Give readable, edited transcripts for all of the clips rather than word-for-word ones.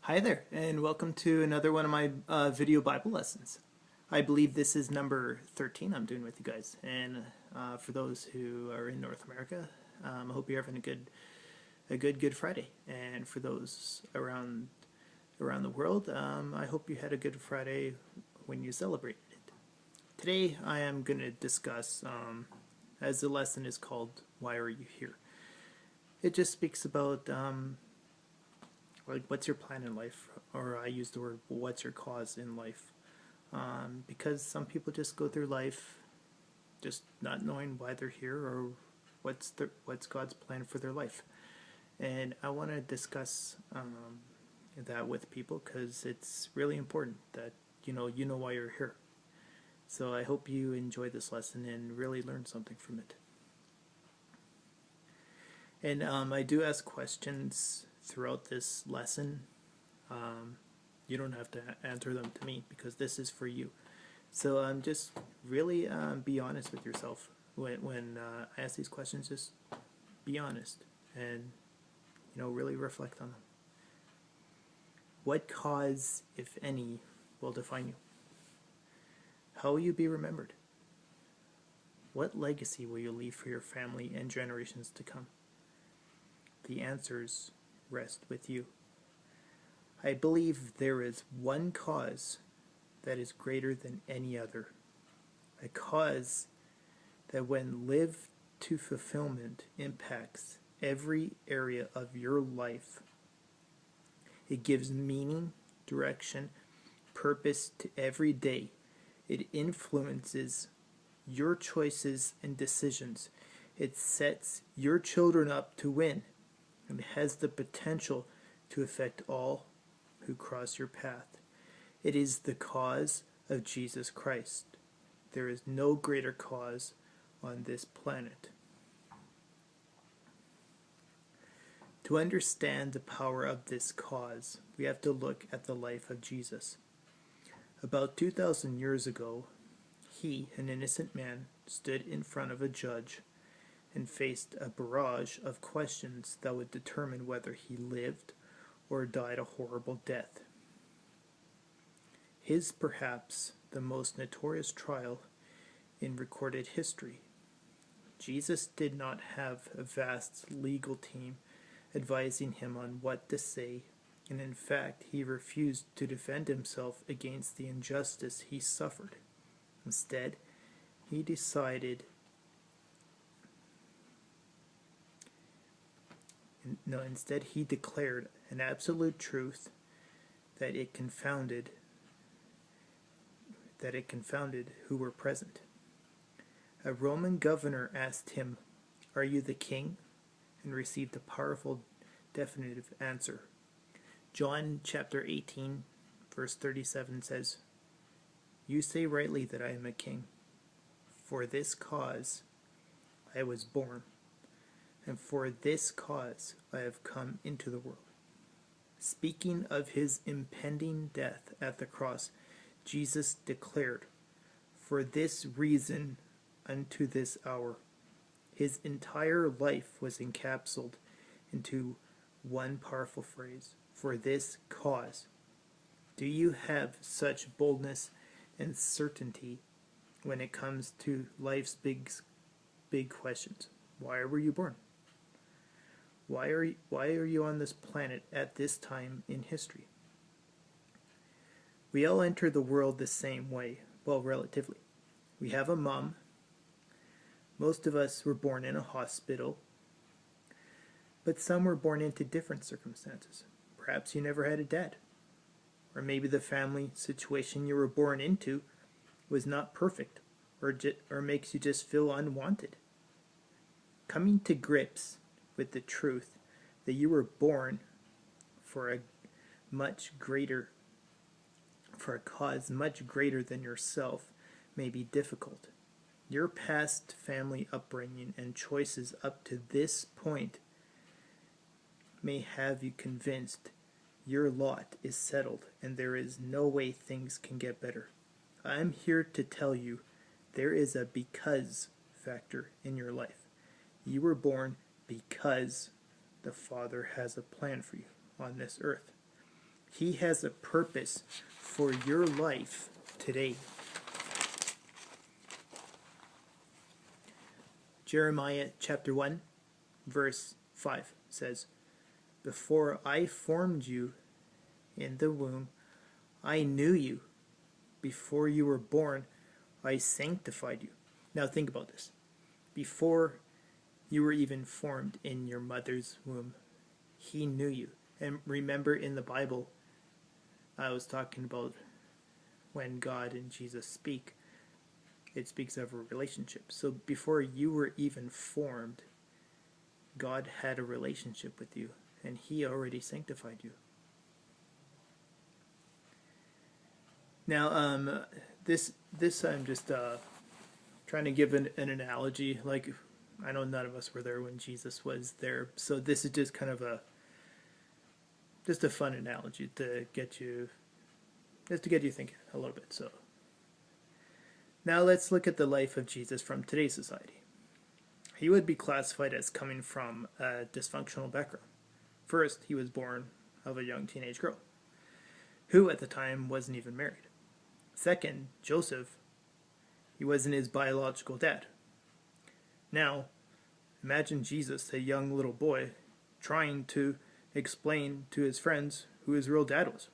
Hi there, and welcome to another one of my video Bible lessons. I believe this is number 13 I'm doing with you guys. And for those who are in North America, I hope you're having a good Friday. And for those around the world, I hope you had a good Friday when you celebrated it. Today I am going to discuss, as the lesson is called, "Why Are You Here?" It just speaks about like what's your plan in life, or I use the word what's your cause in life, because some people just go through life just not knowing why they're here or what's God's plan for their life. And I want to discuss that with people because it's really important that you know why you're here. So I hope you enjoy this lesson and really learn something from it. And I do ask questions throughout this lesson. You don't have to answer them to me because this is for you. So just really be honest with yourself when I ask these questions. Just be honest and really reflect on them. What cause, if any, will define you? How will you be remembered? What legacy will you leave for your family and generations to come? The answers rest with you. I believe there is one cause that is greater than any other. A cause that, when lived to fulfillment, impacts every area of your life. It gives meaning, direction, purpose to every day. It influences your choices and decisions. It sets your children up to win and has the potential to affect all who cross your path. It is the cause of Jesus Christ. There is no greater cause on this planet. To understand the power of this cause, we have to look at the life of Jesus. About 2,000 years ago, he, an innocent man, stood in front of a judge and faced a barrage of questions that would determine whether he lived or died a horrible death. His perhaps the most notorious trial in recorded history. Jesus did not have a vast legal team advising him on what to say, and in fact he refused to defend himself against the injustice he suffered. Instead, he declared an absolute truth that it confounded who were present. A Roman governor asked him, "Are you the king?" and received a powerful, definitive answer. John chapter 18, verse 37 says, "You say rightly that I am a king. For this cause I was born, and for this cause I have come into the world." Speaking of his impending death at the cross, Jesus declared, "For this reason unto this hour." His entire life was encapsulated into one powerful phrase: "For this cause." Do you have such boldness and certainty when it comes to life's big questions? Why were you born? Why are you on this planet at this time in history? We all enter the world the same way, well, relatively. We have a mom. Most of us were born in a hospital, but some were born into different circumstances. Perhaps you never had a dad, or maybe the family situation you were born into was not perfect, or makes you just feel unwanted. Coming to grips with the truth that you were born for a cause much greater than yourself may be difficult. Your past family upbringing and choices up to this point may have you convinced your lot is settled and there is no way things can get better. I'm here to tell you there is a because factor in your life. You were born because the Father has a plan for you on this earth. He has a purpose for your life today. Jeremiah chapter 1, verse 5 says, "Before I formed you in the womb, I knew you. Before you were born, I sanctified you." Now think about this. Before you were even formed in your mother's womb, He knew you. And remember, in the Bible, I was talking about when God and Jesus speak, it speaks of a relationship. So before you were even formed, God had a relationship with you, and He already sanctified you. Now, this I'm just trying to give an analogy. Like, I know none of us were there when Jesus was there, so this is just kind of a fun analogy to get you thinking a little bit. So now let's look at the life of Jesus from today's society. He would be classified as coming from a dysfunctional background. First, he was born of a young teenage girl, who at the time wasn't even married. Second, Joseph, he wasn't his biological dad. Now, imagine Jesus, a young little boy, trying to explain to his friends who his real dad was.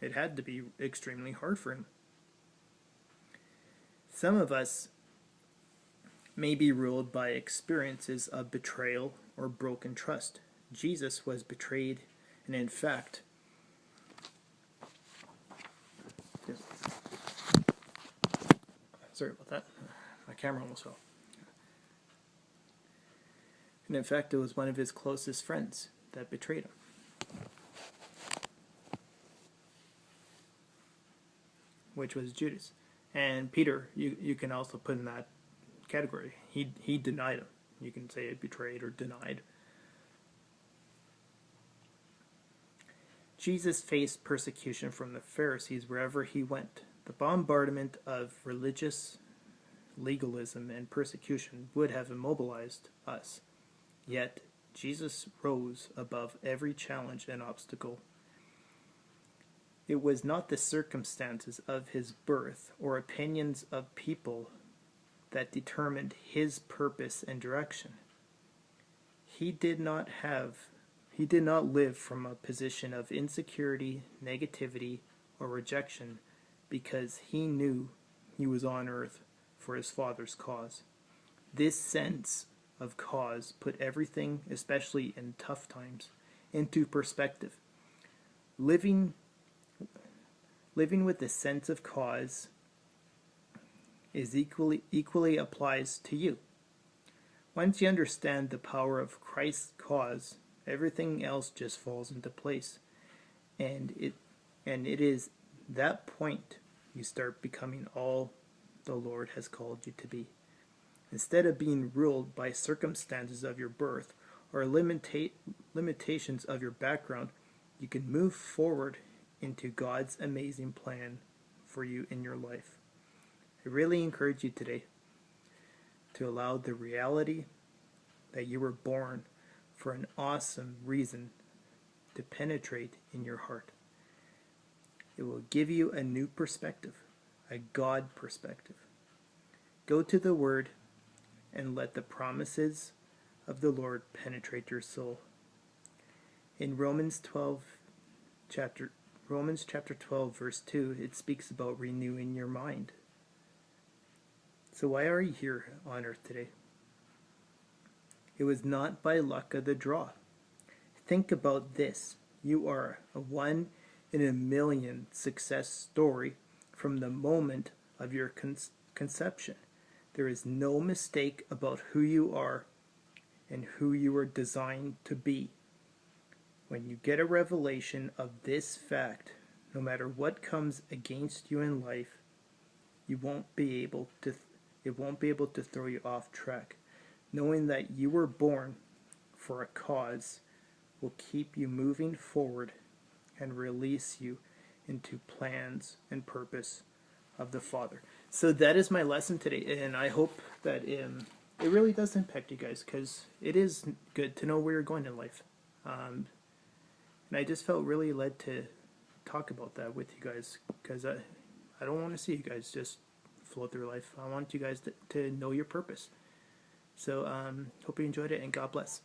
It had to be extremely hard for him. Some of us may be ruled by experiences of betrayal or broken trust. Jesus was betrayed, and in fact, sorry about that, my camera almost fell. And in fact, it was one of his closest friends that betrayed him. Which was Judas. And Peter, you can also put in that category. He denied him. You can say betrayed or denied. Jesus faced persecution from the Pharisees wherever he went. The bombardment of religious legalism and persecution would have immobilized us. Yet, Jesus rose above every challenge and obstacle. It was not the circumstances of his birth or opinions of people that determined his purpose and direction. He did not live from a position of insecurity, negativity, or rejection because he knew he was on earth for his Father's cause. This sense of cause put everything, especially in tough times, into perspective. Living with a sense of cause is equally applies to you. Once you understand the power of Christ's cause, everything else just falls into place. And it is that point you start becoming all the Lord has called you to be. Instead of being ruled by circumstances of your birth or limitations of your background, you can move forward into God's amazing plan for you in your life. I really encourage you today to allow the reality that you were born for an awesome reason to penetrate in your heart. It will give you a new perspective, a God perspective. Go to the Word and let the promises of the Lord penetrate your soul. In Romans chapter 12, verse 2, it speaks about renewing your mind. So why are you here on earth today? It was not by luck of the draw. Think about this. You are a 1 in a million success story from the moment of your conception. There is no mistake about who you are and who you were designed to be. When you get a revelation of this fact, no matter what comes against you in life, it won't be able to throw you off track. Knowing that you were born for a cause will keep you moving forward and release you into plans and purpose of the Father. So that is my lesson today, and I hope that it really does impact you guys, because it is good to know where you're going in life. And I just felt really led to talk about that with you guys, because I don't want to see you guys just float through life. I want you guys to know your purpose. So hope you enjoyed it, and God bless.